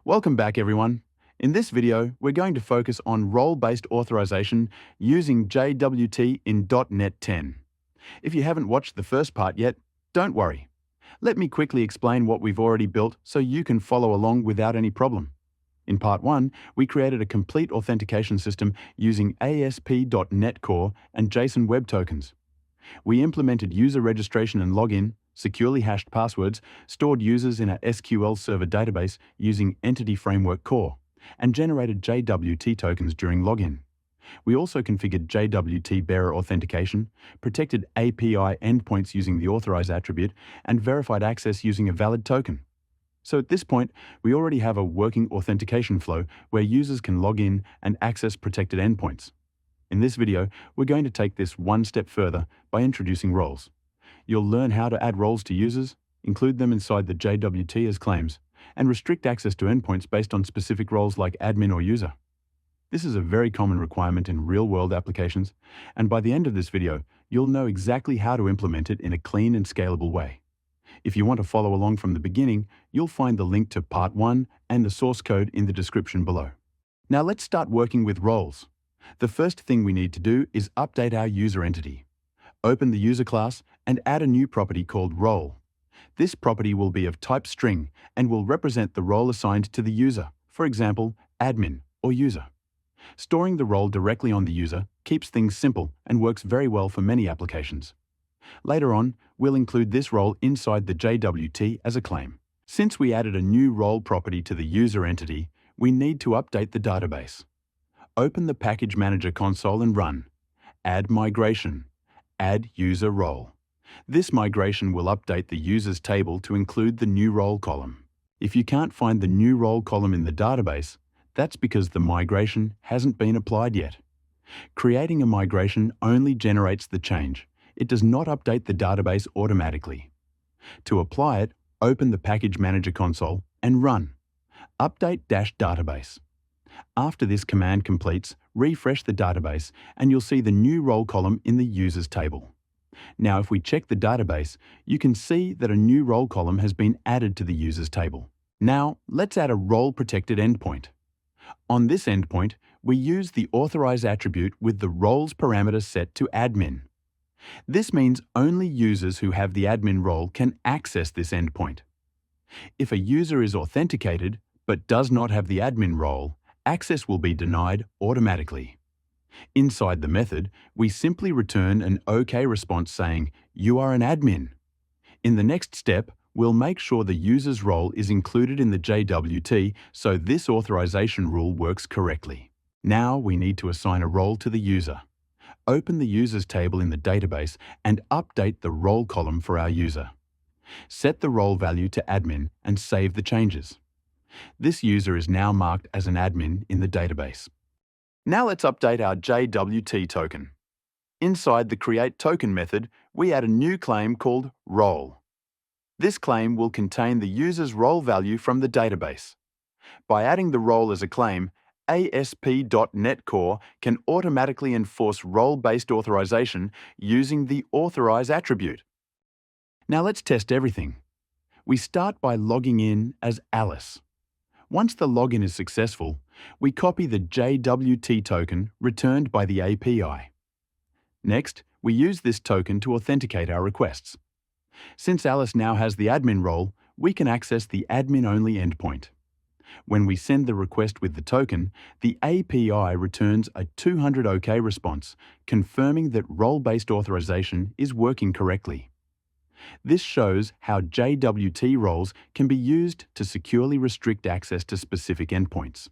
Welcome back, everyone. In this video, we're going to focus on role-based authorization using JWT in .NET 10. If you haven't watched the first part yet, don't worry. Let me quickly explain what we've already built so you can follow along without any problem. In Part 1, we created a complete authentication system using ASP.NET Core and JSON Web Tokens. We implemented user registration and login, securely hashed passwords, stored users in a SQL Server database using Entity Framework Core, and generated JWT tokens during login. We also configured JWT bearer authentication, protected API endpoints using the Authorize attribute, and verified access using a valid token. So at this point, we already have a working authentication flow where users can log in and access protected endpoints. In this video, we're going to take this one step further by introducing roles. You'll learn how to add roles to users, include them inside the JWT as claims, and restrict access to endpoints based on specific roles like admin or user. This is a very common requirement in real-world applications, and by the end of this video, you'll know exactly how to implement it in a clean and scalable way. If you want to follow along from the beginning, you'll find the link to Part 1 and the source code in the description below. Now let's start working with roles. The first thing we need to do is update our user entity. Open the user class and add a new property called role. This property will be of type string and will represent the role assigned to the user, for example, admin or user. Storing the role directly on the user keeps things simple and works very well for many applications. Later on, we'll include this role inside the JWT as a claim. Since we added a new role property to the user entity, we need to update the database. Open the Package Manager console and run add migration, add user role. This migration will update the users table to include the new role column. If you can't find the new role column in the database, that's because the migration hasn't been applied yet. Creating a migration only generates the change. It does not update the database automatically. To apply it, open the Package Manager console and run update-database. After this command completes, refresh the database and you'll see the new role column in the users table. Now, if we check the database, you can see that a new role column has been added to the users table. Now, let's add a role-protected endpoint. On this endpoint, we use the Authorize attribute with the roles parameter set to admin. This means only users who have the admin role can access this endpoint. If a user is authenticated but does not have the admin role, access will be denied automatically. Inside the method, we simply return an OK response saying, "You are an admin." In the next step, we'll make sure the user's role is included in the JWT so this authorization rule works correctly. Now we need to assign a role to the user. Open the users table in the database and update the role column for our user. Set the role value to admin and save the changes. This user is now marked as an admin in the database. Now let's update our JWT token. Inside the createToken method, we add a new claim called role. This claim will contain the user's role value from the database. By adding the role as a claim, ASP.NET Core can automatically enforce role-based authorization using the Authorize attribute. Now let's test everything. We start by logging in as Alice. Once the login is successful, we copy the JWT token returned by the API. Next, we use this token to authenticate our requests. Since Alice now has the admin role, we can access the admin-only endpoint. When we send the request with the token, the API returns a 200 OK response, confirming that role-based authorization is working correctly. This shows how JWT roles can be used to securely restrict access to specific endpoints.